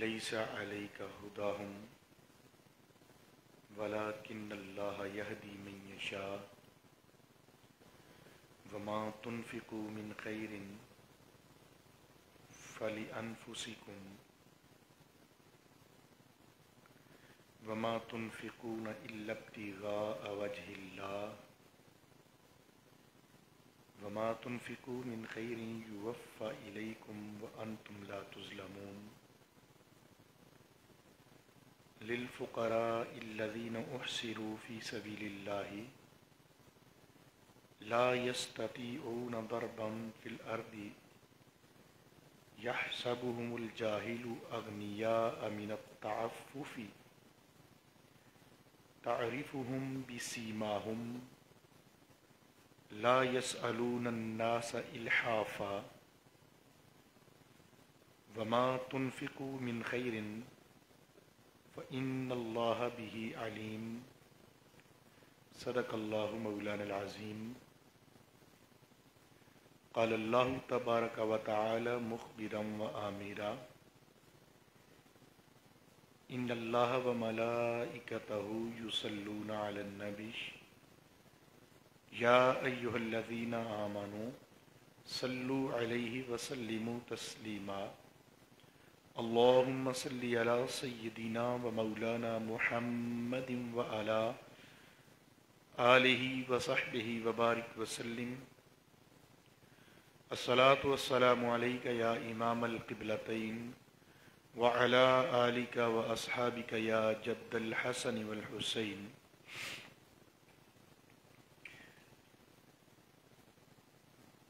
لیس علیک ھداھم ولکن اللہ یہدی من یشاء وما تنفقوا من خیر فلانفسکم وما تنفقون الا ابتغاء وجہ اللہ وما تنفقوا من خیر یوفى الیکم وانتم لا تظلمون للفقراء الذین احصروا فی سبیل اللہ لا یستطیعون ضربا فی الارض یحسبهم الجاہل اغنیاء من التعفف تعرفهم بسیماہم لا يسألون الناس الحافا وما تنفقوا من خیر فإن اللہ به علیم صدق اللہ مولانا العظیم قال اللہ تبارک و تعالی مخبرا و آمرا ان اللہ و ملائکتہ یصلون علی النبی یا ایہا الذین آمنوا صلوا علیہ وسلموا تسلیما اللہم صلی علی سیدنا و مولانا محمد و علی آلہ و صحبہ وبارک وسلم الصلاۃ والسلام علیک یا امام القبلتین وعلی آلک و اصحابک یا جد الحسن والحسین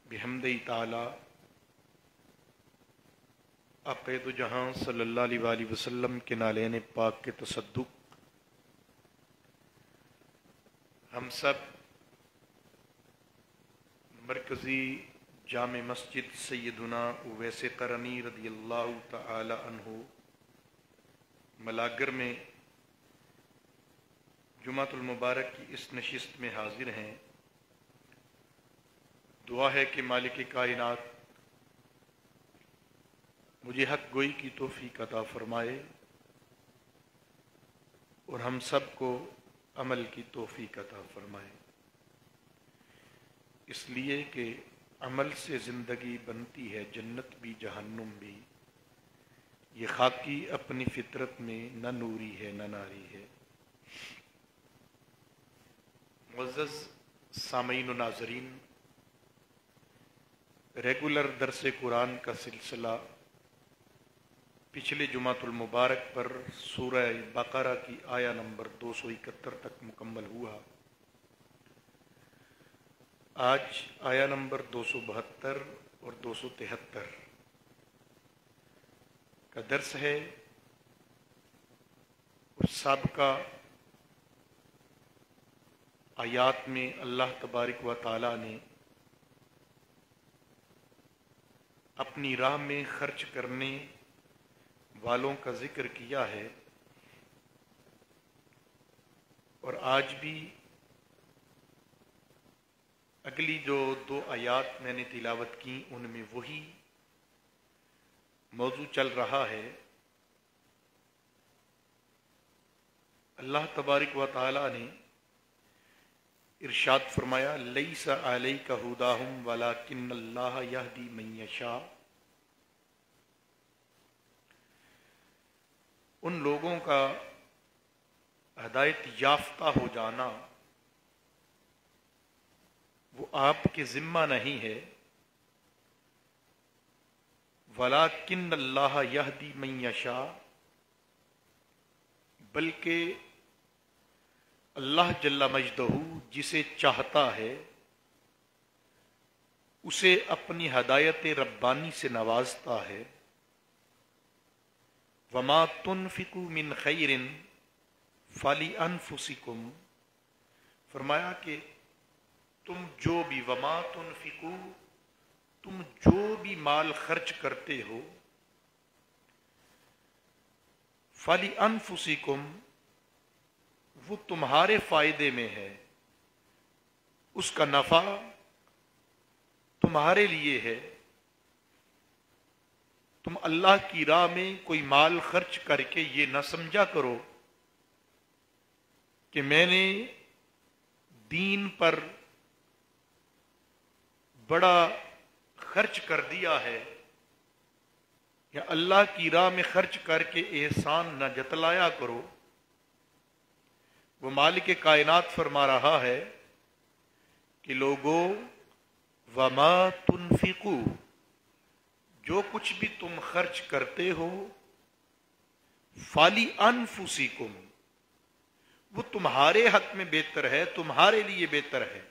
بحمدِ تعالی عقید جہاں صلی اللہ علیہ وآلہ وسلم کے نالین پاک کے تصدق ہم سب مرکزی جامع مسجد سیدنا اویس قرنی رضی اللہ تعالی عنہ ملاگر میں جمعۃ المبارک کی اس نشست میں حاضر ہیں۔ دعا ہے کہ مالک کائنات مجھے حق گوئی کی توفیق عطا فرمائے اور ہم سب کو عمل کی توفیق عطا فرمائے، اس لیے کہ عمل سے زندگی بنتی ہے جنت بھی جہنم بھی، یہ خاکی اپنی فطرت میں نہ نوری ہے نہ ناری ہے۔ معزز سامعین و ناظرین، ریگولر درس قرآن کا سلسلہ پچھلے جمعۃ المبارک پر سورہ بقرہ کی آیہ نمبر 271 تک مکمل ہوا۔ آج آیہ نمبر 272 اور 273 کا درس ہے، اور سابقہ آیات میں اللہ تبارک و تعالی نے اپنی راہ میں خرچ کرنے والوں کا ذکر کیا ہے، اور آج بھی اگلی جو 2 آیات میں نے تلاوت کی ان میں وہی موضوع چل رہا ہے۔ اللہ تبارک و تعالی نے ارشاد فرمایا لیس علیک ھداھم ولکن اللہ یہدی من یشاء، ان لوگوں کا ہدایت یافتہ ہو جانا وہ آپ کے ذمہ نہیں ہے، ولکن اللہ یہدی من یشاء، بلکہ اللہ جل مجدہ جسے چاہتا ہے اسے اپنی ہدایت ربانی سے نوازتا ہے۔ وما تنفقوا من خیر فلانفسکم، فرمایا کہ تم جو بھی وما تنفقوا، تم جو بھی مال خرچ کرتے ہو، فلانفسکم، وہ تمہارے فائدے میں ہے، اس کا نفع تمہارے لیے ہے، تم اللہ کی راہ میں کوئی مال خرچ کر کے یہ نہ سمجھا کرو کہ میں نے دین پر بڑا خرچ کر دیا ہے، یا اللہ کی راہ میں خرچ کر کے احسان نہ جتلایا کرو۔ وہ مالک کائنات فرما رہا ہے کہ لوگوں، وما تنفقو، جو کچھ بھی تم خرچ کرتے ہو، فالی انفسکم، وہ تمہارے حق میں بہتر ہے، تمہارے لیے بہتر ہے۔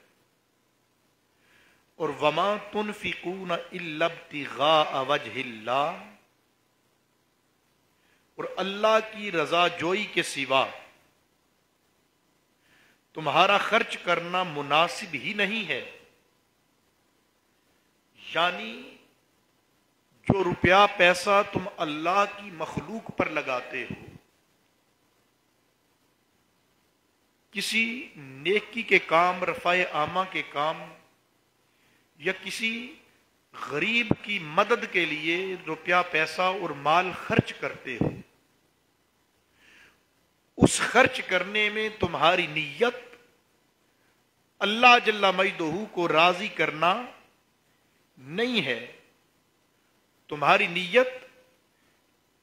اور وما تنفقون الا ابتغاء وجہ اللہ، اور اللہ کی رضا جوئی کے سوا تمہارا خرچ کرنا مناسب ہی نہیں ہے۔ یعنی جو روپیہ پیسہ تم اللہ کی مخلوق پر لگاتے ہو، کسی نیکی کے کام، رفع عامہ کے کام، یا کسی غریب کی مدد کے لیے روپیہ پیسہ اور مال خرچ کرتے ہو، اس خرچ کرنے میں تمہاری نیت اللہ جل مجدہ کو راضی کرنا نہیں ہے، تمہاری نیت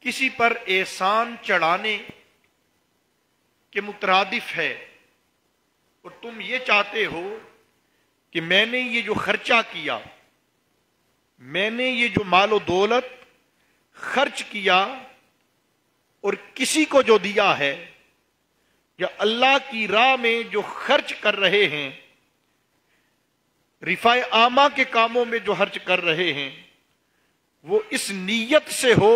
کسی پر احسان چڑھانے کے مترادف ہے، اور تم یہ چاہتے ہو کہ میں نے یہ جو خرچہ کیا، میں نے یہ جو مال و دولت خرچ کیا اور کسی کو جو دیا ہے، یا اللہ کی راہ میں جو خرچ کر رہے ہیں، رفع عامہ کے کاموں میں جو خرچ کر رہے ہیں، وہ اس نیت سے ہو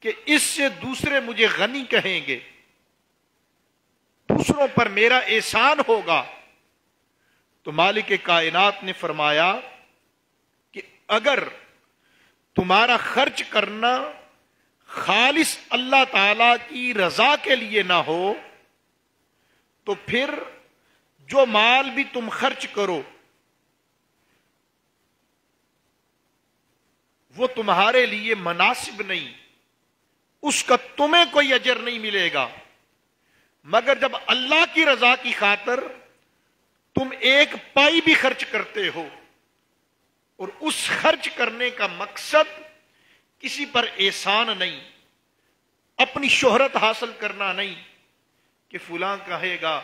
کہ اس سے دوسرے مجھے غنی کہیں گے، دوسروں پر میرا احسان ہوگا۔ تو مالک کائنات نے فرمایا کہ اگر تمہارا خرچ کرنا خالص اللہ تعالی کی رضا کے لیے نہ ہو، تو پھر جو مال بھی تم خرچ کرو وہ تمہارے لیے مناسب نہیں، اس کا تمہیں کوئی اجر نہیں ملے گا، مگر جب اللہ کی رضا کی خاطر تم ایک پائی بھی خرچ کرتے ہو، اور اس خرچ کرنے کا مقصد کسی پر احسان نہیں، اپنی شہرت حاصل کرنا نہیں کہ فلاں کہے گا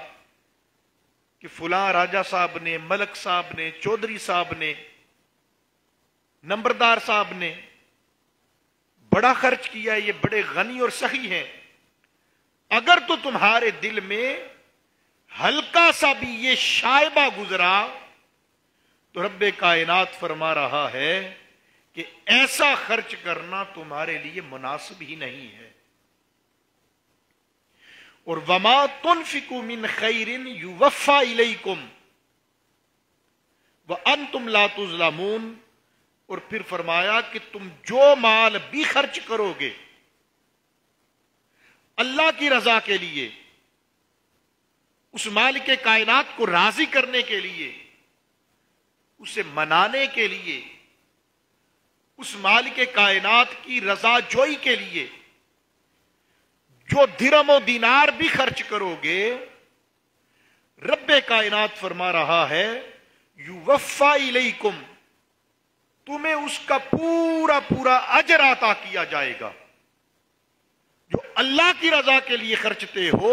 کہ فلاں راجہ صاحب نے، ملک صاحب نے، چودھری صاحب نے، نمبردار صاحب نے بڑا خرچ کیا، یہ بڑے غنی اور سخی ہیں۔ اگر تو تمہارے دل میں ہلکا سا بھی یہ شائبہ گزرا تو رب کائنات فرما رہا ہے کہ ایسا خرچ کرنا تمہارے لیے مناسب ہی نہیں ہے۔ اور وما تنفقوا من خیر یوفى الیکم وانتم لا تظلمون، اور پھر فرمایا کہ تم جو مال بھی خرچ کرو گے اللہ کی رضا کے لیے، اس مال کے کائنات کو راضی کرنے کے لیے، اسے منانے کے لیے، اس مال کے کائنات کی رضا جوئی کے لیے جو درہم و دینار بھی خرچ کرو گے، رب کائنات فرما رہا ہے یوفى الیکم، تمہیں اس کا پورا پورا اجر عطا کیا جائے گا۔ جو اللہ کی رضا کے لیے خرچتے ہو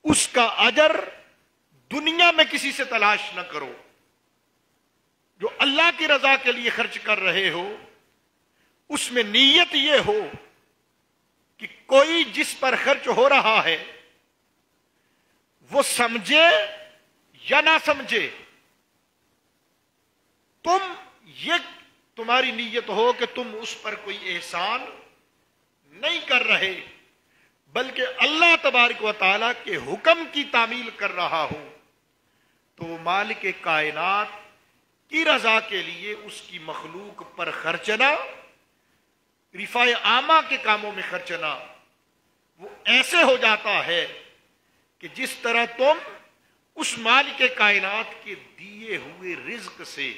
اس کا اجر دنیا میں کسی سے تلاش نہ کرو، جو اللہ کی رضا کے لیے خرچ کر رہے ہو اس میں نیت یہ ہو کہ کوئی جس پر خرچ ہو رہا ہے وہ سمجھے یا نہ سمجھے، تمہاری نیت ہو کہ تم اس پر کوئی احسان نہیں کر رہے، بلکہ اللہ تبارک و تعالیٰ کے حکم کی تعمیل کر رہا ہو، تو وہ مالک کائنات کی رضا کے لیے اس کی مخلوق پر خرچنا، رفع عامہ کے کاموں میں خرچنا، وہ ایسے ہو جاتا ہے کہ جس طرح تم اس مالک کائنات کے دیے ہوئے رزق سے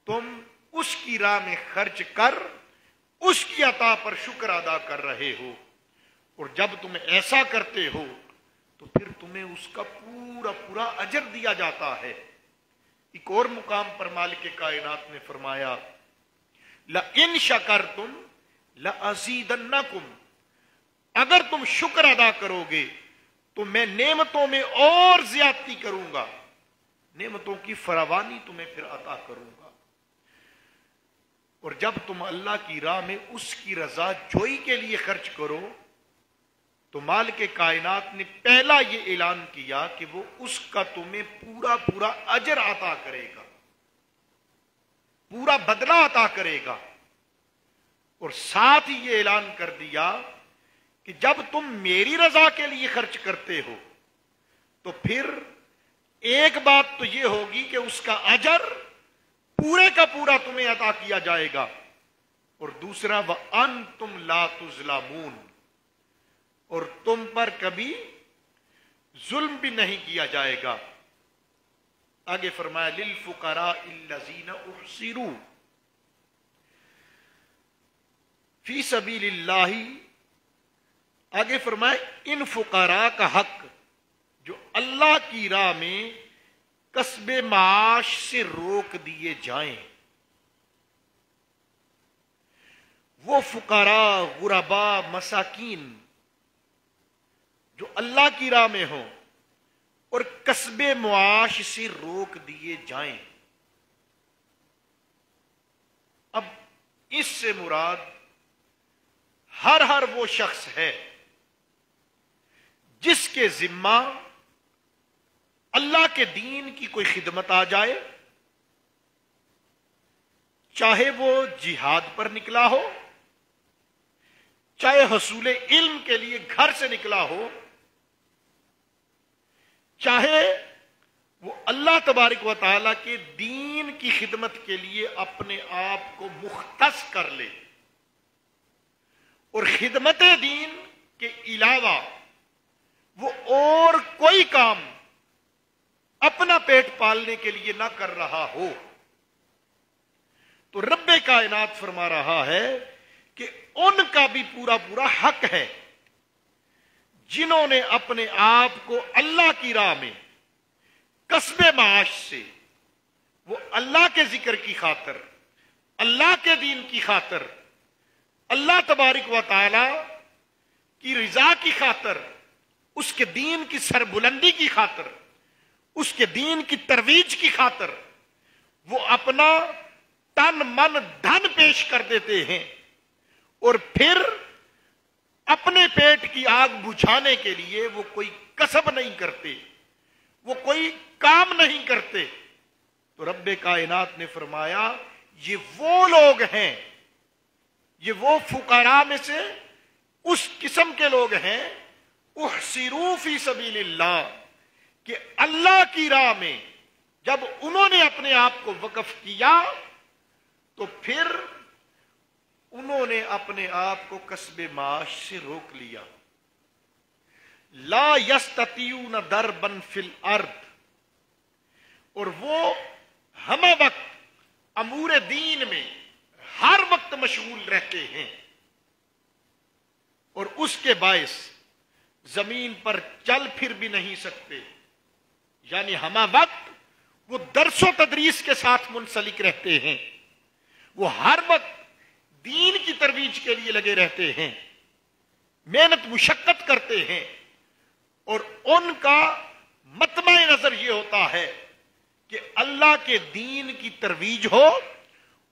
تم اس کی راہ میں خرچ کر اس کی عطا پر شکر ادا کر رہے ہو، اور جب تم ایسا کرتے ہو تو پھر تمہیں اس کا پورا پورا اجر دیا جاتا ہے۔ ایک اور مقام پر مالک کائنات نے فرمایا لَإِن شَكَرْتُمْ لَأَزِيدَنَّكُمْ، اگر تم شکر ادا کرو گے تو میں نعمتوں میں اور زیادتی کروں گا، نعمتوں کی فراوانی تمہیں پھر عطا کروں گا۔ اور جب تم اللہ کی راہ میں اس کی رضا جوئی کے لیے خرچ کرو تو مالک کائنات نے پہلا یہ اعلان کیا کہ وہ اس کا تمہیں پورا پورا اجر عطا کرے گا، پورا بدلہ عطا کرے گا، اور ساتھ ہی یہ اعلان کر دیا کہ جب تم میری رضا کے لیے خرچ کرتے ہو تو پھر ایک بات تو یہ ہوگی کہ اس کا اجر پورے کا پورا تمہیں عطا کیا جائے گا، اور دوسرا وَأَنْتُمْ لَا تُظْلَمُونَ، اور تم پر کبھی ظلم بھی نہیں کیا جائے گا۔ آگے فرمایا لِلْفُقَرَاءِ الَّذِينَ اُحْصِرُوا فِي سَبِيلِ اللَّهِ، آگے فرمایا ان فقراء کا حق جو اللہ کی راہ میں کسب معاش سے روک دیے جائیں، وہ فقراء غرباء مساکین جو اللہ کی راہ میں ہوں اور کسب معاش سے روک دیے جائیں۔ اب اس سے مراد ہر وہ شخص ہے جس کے ذمہ اللہ کے دین کی کوئی خدمت آ جائے، چاہے وہ جہاد پر نکلا ہو، چاہے حصول علم کے لیے گھر سے نکلا ہو، چاہے وہ اللہ تبارک و تعالیٰ کے دین کی خدمت کے لیے اپنے آپ کو مختص کر لے، اور خدمت دین کے علاوہ وہ اور کوئی کام اپنا پیٹ پالنے کے لیے نہ کر رہا ہو، تو رب کائنات فرما رہا ہے کہ ان کا بھی پورا پورا حق ہے جنہوں نے اپنے آپ کو اللہ کی راہ میں کسب معاش سے، وہ اللہ کے ذکر کی خاطر، اللہ کے دین کی خاطر، اللہ تبارک و تعالی کی رضا کی خاطر، اس کے دین کی سربلندی کی خاطر، اس کے دین کی ترویج کی خاطر وہ اپنا تن من دھن پیش کر دیتے ہیں، اور پھر اپنے پیٹ کی آگ بجھانے کے لیے وہ کوئی کسب نہیں کرتے، وہ کوئی کام نہیں کرتے، تو رب کائنات نے فرمایا یہ وہ لوگ ہیں، یہ وہ فقراء میں سے اس قسم کے لوگ ہیں احصروا فی سبیل اللہ، کہ اللہ کی راہ میں جب انہوں نے اپنے آپ کو وقف کیا تو پھر انہوں نے اپنے آپ کو کسب معاش سے روک لیا۔ لا یستطیعون ضربا فی الارض، اور وہ ہمہ وقت امور دین میں ہر وقت مشغول رہتے ہیں، اور اس کے باعث زمین پر چل پھر بھی نہیں سکتے، یعنی ہمہ وقت وہ درس و تدریس کے ساتھ منسلک رہتے ہیں، وہ ہر وقت دین کی ترویج کے لیے لگے رہتے ہیں، محنت مشقت کرتے ہیں، اور ان کا مطمع نظر یہ ہوتا ہے کہ اللہ کے دین کی ترویج ہو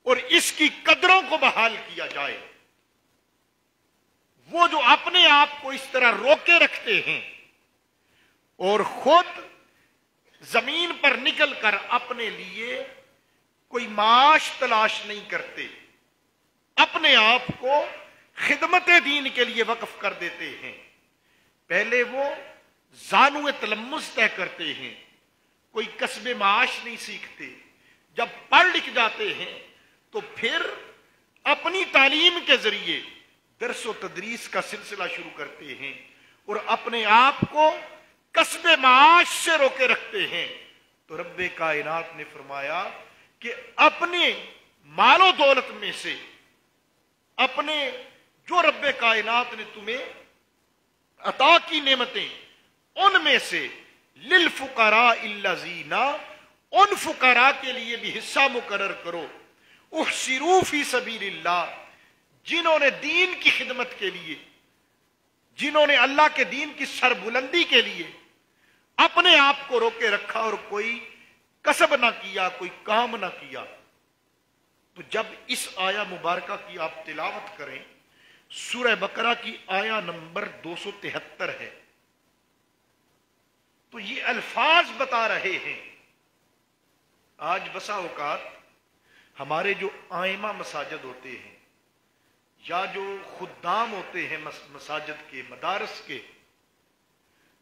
اور اس کی قدروں کو بحال کیا جائے۔ وہ جو اپنے آپ کو اس طرح روکے رکھتے ہیں اور خود زمین پر نکل کر اپنے لیے کوئی معاش تلاش نہیں کرتے، اپنے آپ کو خدمت دین کے لیے وقف کر دیتے ہیں، پہلے وہ زانو تلمس طے کرتے ہیں، کوئی کسب معاش نہیں سیکھتے، جب پڑھ لکھ جاتے ہیں تو پھر اپنی تعلیم کے ذریعے درس و تدریس کا سلسلہ شروع کرتے ہیں اور اپنے آپ کو کسب معاش سے روکے رکھتے ہیں۔ تو رب کائنات نے فرمایا کہ اپنے مال و دولت میں سے اپنے جو رب کائنات نے تمہیں عطا کی نعمتیں ان میں سے للفقراء الذین ان فقراء کے لیے بھی حصہ مقرر کرو احصروا فی سبیل اللہ جنہوں نے دین کی خدمت کے لیے جنہوں نے اللہ کے دین کی سربلندی کے لیے اپنے آپ کو روکے رکھا اور کوئی کسب نہ کیا کوئی کام نہ کیا. تو جب اس آیا مبارکہ کی آپ تلاوت کریں سورہ بقرہ کی آیا نمبر 273 ہے تو یہ الفاظ بتا رہے ہیں. آج بسا اوقات ہمارے جو آئمہ مساجد ہوتے ہیں یا جو خدام ہوتے ہیں مساجد کے مدارس کے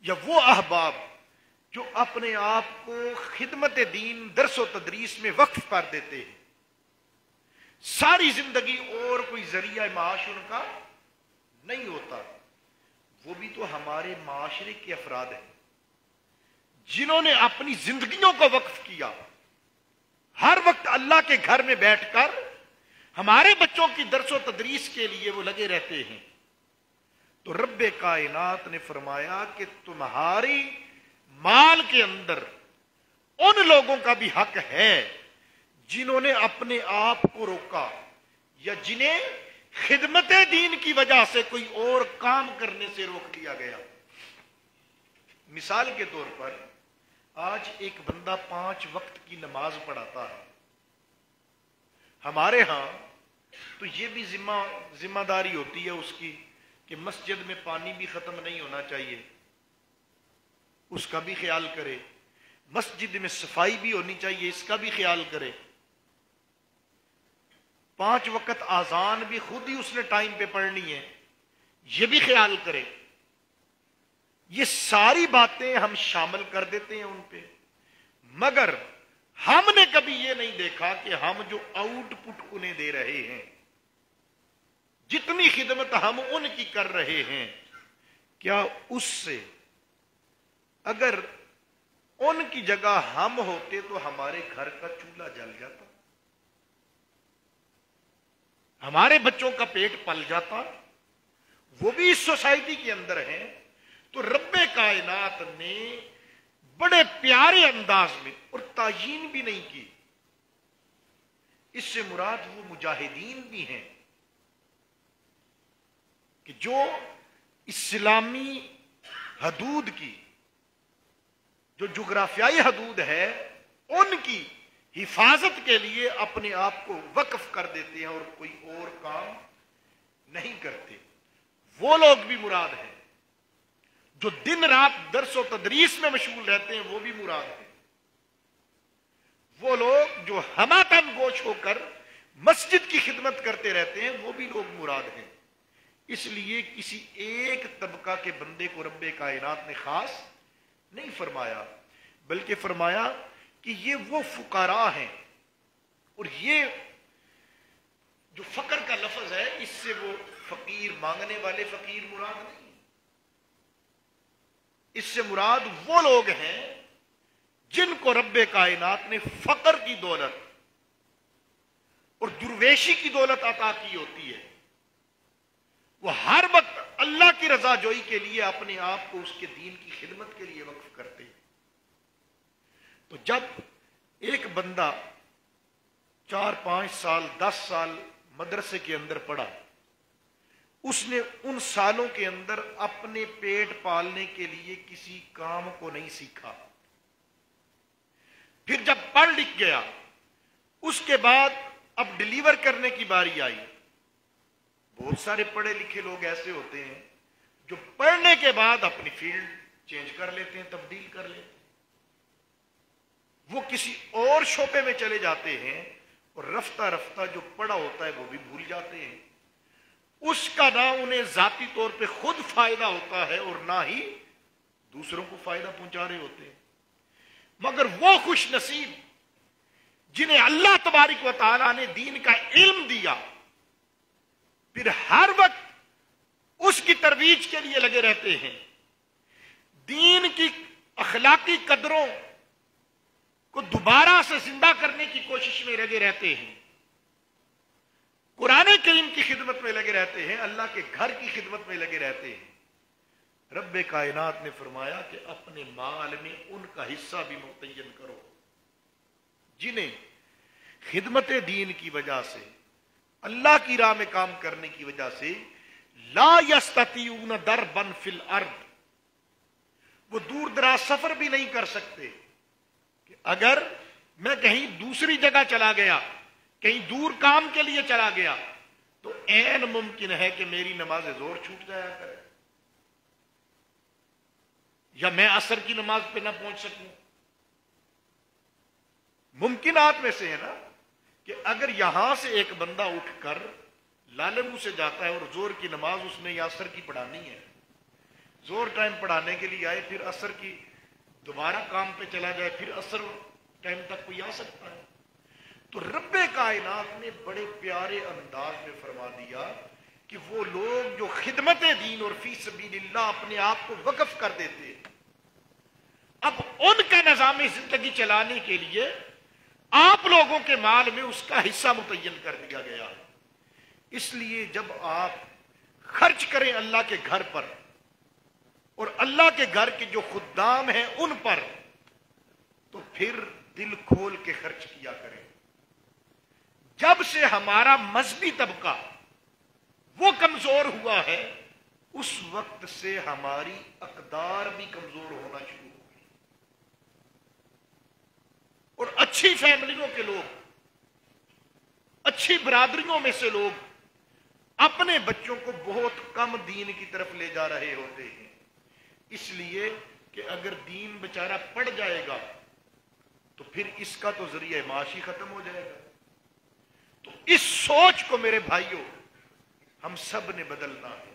یا وہ احباب جو اپنے آپ کو خدمت دین درس و تدریس میں وقف کر دیتے ہیں ساری زندگی اور کوئی ذریعہ معاش ان کا نہیں ہوتا وہ بھی تو ہمارے معاشرے کے افراد ہیں جنہوں نے اپنی زندگیوں کو وقف کیا ہر وقت اللہ کے گھر میں بیٹھ کر ہمارے بچوں کی درس و تدریس کے لیے وہ لگے رہتے ہیں. تو رب کائنات نے فرمایا کہ تمہاری مال کے اندر ان لوگوں کا بھی حق ہے جنہوں نے اپنے آپ کو روکا یا جنہیں خدمت دین کی وجہ سے کوئی اور کام کرنے سے روک دیا گیا. مثال کے طور پر آج ایک بندہ 5 وقت کی نماز پڑھاتا ہے ہمارے ہاں تو یہ بھی ذمہ داری ہوتی ہے اس کی کہ مسجد میں پانی بھی ختم نہیں ہونا چاہیے اس کا بھی خیال کرے مسجد میں صفائی بھی ہونی چاہیے اس کا بھی خیال کرے 5 وقت اذان بھی خود ہی اس نے ٹائم پہ پڑھنی ہے یہ بھی خیال کرے. یہ ساری باتیں ہم شامل کر دیتے ہیں ان پہ مگر ہم نے کبھی یہ نہیں دیکھا کہ ہم جو آؤٹ پٹ انہیں دے رہے ہیں جتنی خدمت ہم ان کی کر رہے ہیں کیا اس سے اگر ان کی جگہ ہم ہوتے تو ہمارے گھر کا چولہا جل جاتا ہمارے بچوں کا پیٹ پل جاتا وہ بھی اس سوسائٹی کے اندر ہیں. تو رب کائنات نے بڑے پیارے انداز میں اور تعیین بھی نہیں کی اس سے مراد وہ مجاہدین بھی ہیں کہ جو اسلامی حدود کی جو جغرافیائی حدود ہے ان کی حفاظت کے لیے اپنے آپ کو وقف کر دیتے ہیں اور کوئی اور کام نہیں کرتے. وہ لوگ بھی مراد ہیں جو دن رات درس و تدریس میں مشغول رہتے ہیں وہ بھی مراد ہیں. وہ لوگ جو ہماتن گوش ہو کر مسجد کی خدمت کرتے رہتے ہیں وہ بھی لوگ مراد ہیں. اس لیے کسی ایک طبقہ کے بندے کو رب کائنات نے خاص نہیں فرمایا بلکہ فرمایا کہ یہ وہ فقراء ہیں اور یہ جو فقر کا لفظ ہے اس سے وہ فقیر مانگنے والے فقیر مراد نہیں اس سے مراد وہ لوگ ہیں جن کو رب کائنات نے فقر کی دولت اور درویشی کی دولت عطا کی ہوتی ہے. وہ ہر وقت اللہ کی رضا جوئی کے لیے اپنے آپ کو اس کے دین کی خدمت کے لیے وقف کرتے ہیں. تو جب ایک بندہ 4-5 سال 10 سال مدرسے کے اندر پڑھا اس نے ان سالوں کے اندر اپنے پیٹ پالنے کے لیے کسی کام کو نہیں سیکھا پھر جب پڑھ لکھ گیا اس کے بعد اب ڈیلیور کرنے کی باری آئی. بہت سارے پڑھے لکھے لوگ ایسے ہوتے ہیں جو پڑھنے کے بعد اپنی فیلڈ چینج کر لیتے ہیں تبدیل کر لیتے ہیں وہ کسی اور شعبے میں چلے جاتے ہیں اور رفتہ رفتہ جو پڑھا ہوتا ہے وہ بھی بھول جاتے ہیں. اس کا نہ انہیں ذاتی طور پہ خود فائدہ ہوتا ہے اور نہ ہی دوسروں کو فائدہ پہنچا رہے ہوتے ہیں. مگر وہ خوش نصیب جنہیں اللہ تبارک و تعالیٰ نے دین کا علم دیا پھر ہر وقت اس کی ترویج کے لیے لگے رہتے ہیں دین کی اخلاقی قدروں کو دوبارہ سے زندہ کرنے کی کوشش میں لگے رہتے ہیں. قرآن کریم کی خدمت میں لگے رہتے ہیں، اللہ کے گھر کی خدمت میں لگے رہتے ہیں، رب کائنات نے فرمایا کہ اپنے مال میں ان کا حصہ بھی متعین کرو جنہیں خدمت دین کی وجہ سے، اللہ کی راہ میں کام کرنے کی وجہ سے لا یستطیعون ضربا فی الارض، وہ دور دراز سفر بھی نہیں کر سکتے کہ اگر میں کہیں دوسری جگہ چلا گیا، کہیں دور کام کے لیے چلا گیا تو عین ممکن ہے کہ میری نماز ظہر چھوٹ جایا کرے یا میں عصر کی نماز پہ نہ پہنچ سکوں۔ ممکنات میں سے ہے نا کہ اگر یہاں سے ایک بندہ اٹھ کر لالمو سے جاتا ہے اور ظہر کی نماز اس نے یا عصر کی پڑھانی ہے، ظہر ٹائم پڑھانے کے لیے آئے، پھر عصر کی دوبارہ کام پہ چلا جائے، پھر عصر ٹائم تک کوئی آ سکتا ہے؟ تو رب کائنات نے بڑے پیارے انداز میں فرما دیا کہ وہ لوگ جو خدمت دین اور فی سبیل اللہ اپنے آپ کو وقف کر دیتے ہیں، اب ان کا نظام زندگی چلانے کے لیے آپ لوگوں کے مال میں اس کا حصہ متعین کر دیا گیا۔ اس لیے جب آپ خرچ کریں اللہ کے گھر پر اور اللہ کے گھر کے جو خدام ہیں ان پر، تو پھر دل کھول کے خرچ کیا کریں۔ جب سے ہمارا مذہبی طبقہ وہ کمزور ہوا ہے، اس وقت سے ہماری اقدار بھی کمزور ہونا شروع ہو گئی، اور اچھی فیملیوں کے لوگ، اچھی برادریوں میں سے لوگ اپنے بچوں کو بہت کم دین کی طرف لے جا رہے ہوتے ہیں، اس لیے کہ اگر دین بیچارہ پڑ جائے گا تو پھر اس کا تو ذریعہ معاشی ختم ہو جائے گا۔ تو اس سوچ کو میرے بھائیوں ہم سب نے بدلنا ہے،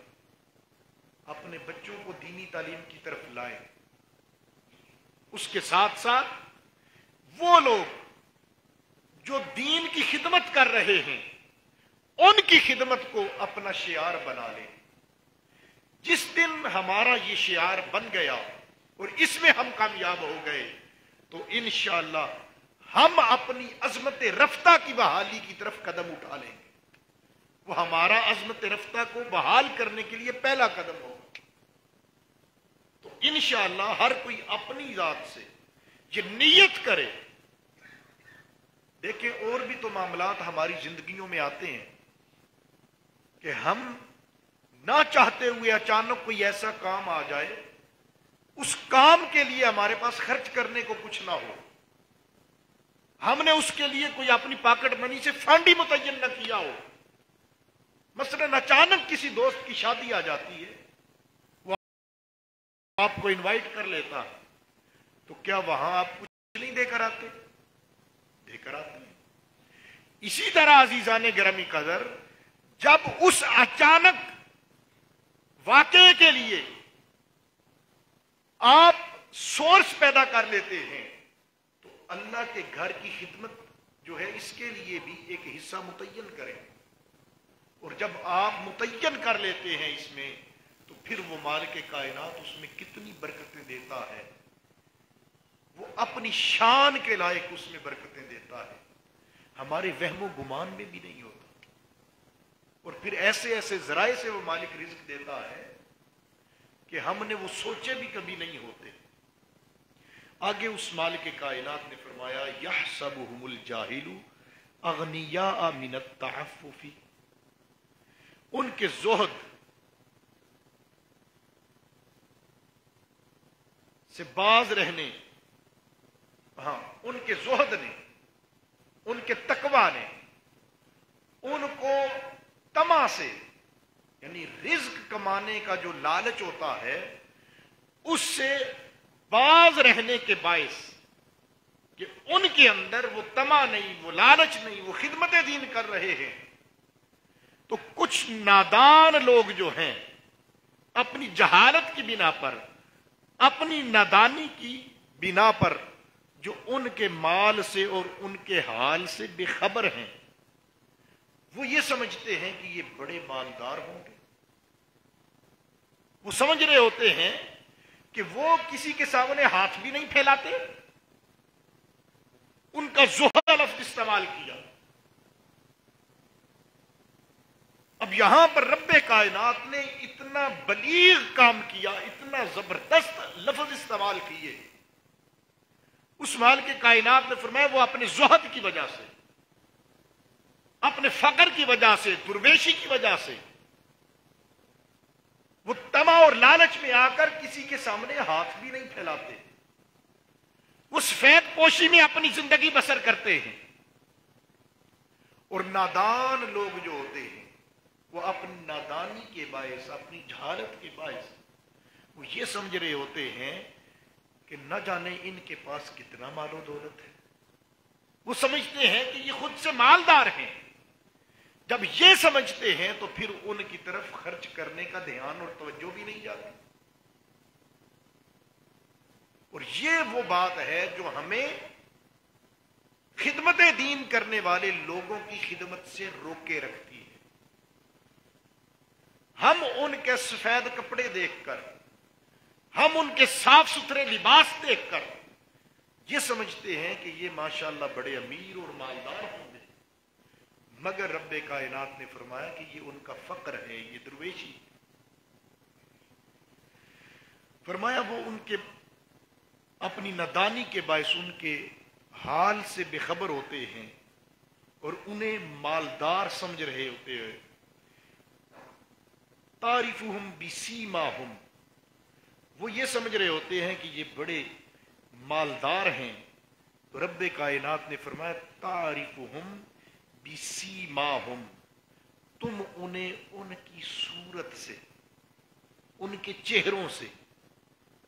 اپنے بچوں کو دینی تعلیم کی طرف لائیں۔ اس کے ساتھ ساتھ وہ لوگ جو دین کی خدمت کر رہے ہیں ان کی خدمت کو اپنا شعار بنا لیں۔ جس دن ہمارا یہ شعار بن گیا اور اس میں ہم کامیاب ہو گئے تو انشاءاللہ ہم اپنی عظمت رفتہ کی بحالی کی طرف قدم اٹھا لیں گے۔ وہ ہمارا عظمت رفتہ کو بحال کرنے کے لیے پہلا قدم ہوگا۔ تو انشاءاللہ ہر کوئی اپنی ذات سے یہ نیت کرے۔ دیکھیں اور بھی تو معاملات ہماری زندگیوں میں آتے ہیں کہ ہم نہ چاہتے ہوئے اچانک کوئی ایسا کام آ جائے، اس کام کے لیے ہمارے پاس خرچ کرنے کو کچھ نہ ہو، ہم نے اس کے لیے کوئی اپنی پاکٹ منی سے فنڈ ہی متعین نہ کیا ہو۔ مثلا اچانک کسی دوست کی شادی آ جاتی ہے، وہ آپ کو انوائٹ کر لیتا ہے، تو کیا وہاں آپ کچھ نہیں دے کر آتے؟ دے کر آتے ہیں۔ اسی طرح عزیزان گرامی قدر، جب اس اچانک واقعے کے لیے آپ سورس پیدا کر لیتے ہیں تو اللہ کے گھر کی خدمت جو ہے اس کے لیے بھی ایک حصہ متعین کریں، اور جب آپ متعین کر لیتے ہیں اس میں تو پھر وہ مالک کائنات اس میں کتنی برکتیں دیتا ہے، وہ اپنی شان کے لائق اس میں برکتیں دیتا ہے، ہمارے وہم و گمان میں بھی نہیں ہوتا، اور پھر ایسے ایسے ذرائع سے وہ مالک رزق دیتا ہے کہ ہم نے وہ سوچے بھی کبھی نہیں ہوتے۔ آگے اس مالک کائنات نے فرمایا یحسبهم الجاہل اغنیاء من التعفف، ان کے زہد سے باز رہنے، ان کے زہد نے، ان کے تقوی نے ان کو طمع سے، یعنی رزق کمانے کا جو لالچ ہوتا ہے اس سے باز رہنے کے باعث کہ ان کے اندر وہ طمع نہیں، وہ لالچ نہیں، وہ خدمت دین کر رہے ہیں، تو کچھ نادان لوگ جو ہیں اپنی جہالت کی بنا پر، اپنی نادانی کی بنا پر، جو ان کے مال سے اور ان کے حال سے بے خبر ہیں، وہ یہ سمجھتے ہیں کہ یہ بڑے مالدار ہوں گے، وہ سمجھ رہے ہوتے ہیں کہ وہ کسی کے سامنے ہاتھ بھی نہیں پھیلاتے، ان کا زہد لفظ استعمال کیا، اب یہاں پر رب کائنات نے اتنا بلیغ کام کیا، اتنا زبردست لفظ استعمال کیے. اس مالک کائنات نے فرمایا وہ اپنے زہد کی وجہ سے، اپنے فقر کی وجہ سے، درویشی کی وجہ سے، وہ طمع اور لالچ میں آ کر کسی کے سامنے ہاتھ بھی نہیں پھیلاتے، وہ سفید پوشی میں اپنی زندگی بسر کرتے ہیں. اور نادان لوگ جو ہوتے ہیں وہ اپنی نادانی کے باعث، اپنی جہالت کے باعث وہ یہ سمجھ رہے ہوتے ہیں کہ نہ جانے ان کے پاس کتنا مال و دولت ہے. وہ سمجھتے ہیں کہ یہ خود سے مالدار ہیں. جب یہ سمجھتے ہیں تو پھر ان کی طرف خرچ کرنے کا دھیان اور توجہ بھی نہیں جاتی. اور یہ وہ بات ہے جو ہمیں خدمت دین کرنے والے لوگوں کی خدمت سے روکے رکھتی ہے. ہم ان کے سفید کپڑے دیکھ کر، ہم ان کے صاف ستھرے لباس دیکھ کر یہ سمجھتے ہیں کہ یہ ماشاءاللہ بڑے امیر اور مالدار ہوں گے، مگر رب کائنات نے فرمایا کہ یہ ان کا فقر ہے، یہ درویشی. فرمایا وہ ان کے اپنی نادانی کے باعث ان کے حال سے بے خبر ہوتے ہیں اور انہیں مالدار سمجھ رہے ہوتے ہیں. تعرفہم بسیماہم، وہ یہ سمجھ رہے ہوتے ہیں کہ یہ بڑے مالدار ہیں. تو رب کائنات نے فرمایا تعرفہم بسیماہم، تم انہیں ان کی صورت سے، ان کے چہروں سے،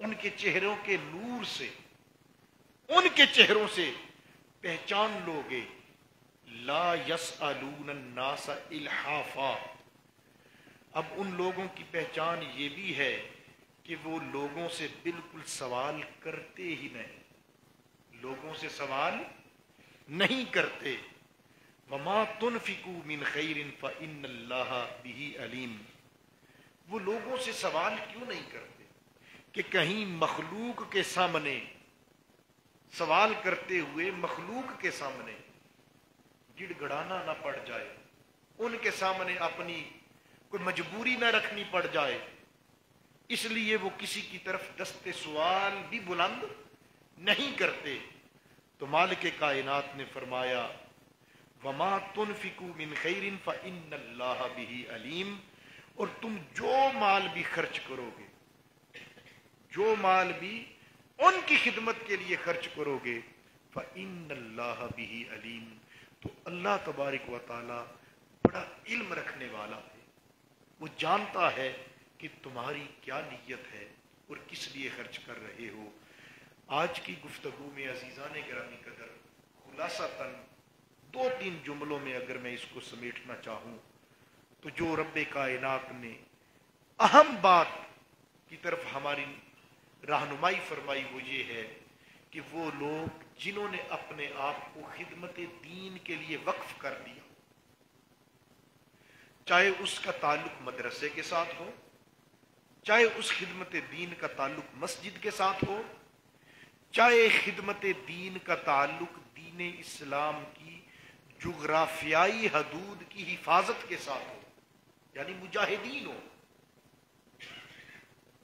ان کے چہروں کے نور سے، ان کے چہروں سے پہچان لوگے. لا یسألون الناس الحافا، اب ان لوگوں کی پہچان یہ بھی ہے کہ وہ لوگوں سے بالکل سوال کرتے ہی نہیں، لوگوں سے سوال نہیں کرتے. وما تنفقوا من خیر فإن اللہ بہ علیم، وہ لوگوں سے سوال کیوں نہیں کرتے کہ کہیں مخلوق کے سامنے سوال کرتے ہوئے مخلوق کے سامنے گڑ گڑانا نہ پڑ جائے، ان کے سامنے اپنی کوئی مجبوری نہ رکھنی پڑ جائے. اس لیے وہ کسی کی طرف دست سوال بھی بلند نہیں کرتے. تو مالک کائنات نے فرمایا وما تنفقوا من خیر فإن اللہ بہ علیم، اور تم جو مال بھی خرچ کرو گے، جو مال بھی ان کی خدمت کے لیے خرچ کرو گے، فإن اللہ بہ علیم، تو اللہ تبارک و تعالی بڑا علم رکھنے والا ہے. وہ جانتا ہے کہ تمہاری کیا نیت ہے اور کس لیے خرچ کر رہے ہو. آج کی گفتگو میں عزیزان گرامی قدر خلاصتاً 2-3 جملوں میں اگر میں اس کو سمیٹنا چاہوں تو جو رب کائنات نے اہم بات کی طرف ہماری رہنمائی فرمائی وہ یہ ہے کہ وہ لوگ جنہوں نے اپنے آپ کو خدمت دین کے لیے وقف کر دیا، چاہے اس کا تعلق مدرسے کے ساتھ ہو، چاہے اس خدمت دین کا تعلق مسجد کے ساتھ ہو، چاہے خدمت دین کا تعلق دین اسلام کی جغرافیائی حدود کی حفاظت کے ساتھ ہو، یعنی مجاہدین ہو،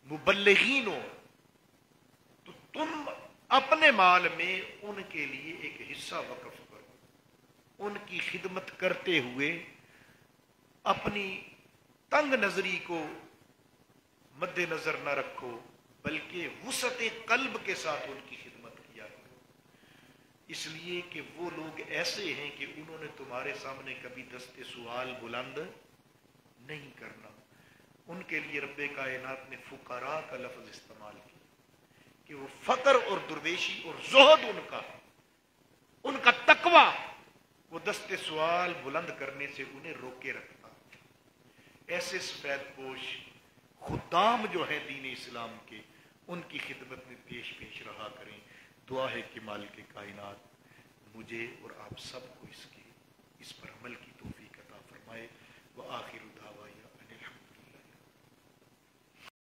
مبلغین ہو، تو تم اپنے مال میں ان کے لیے ایک حصہ وقف کرو. ان کی خدمت کرتے ہوئے اپنی تنگ نظری کو مد نظر نہ رکھو، بلکہ وسعت قلب کے ساتھ ان کی خدمت کیا کرو. اس لیے کہ وہ لوگ ایسے ہیں کہ انہوں نے تمہارے سامنے کبھی دست سوال بلند نہیں کرنا. ان کے لیے رب کائنات نے فقراء کا لفظ استعمال کیا کہ وہ فقر اور درویشی اور زہد ان کا تقوی وہ دست سوال بلند کرنے سے انہیں روکے رکھتا. ایسے سفید پوش خدام جو ہیں دین اسلام کے، ان کی خدمت میں پیش رہا کریں. دعا ہے کہ مالک کائنات مجھے اور آپ سب کو اس پر عمل کی توفیق عطا فرمائے. وآخر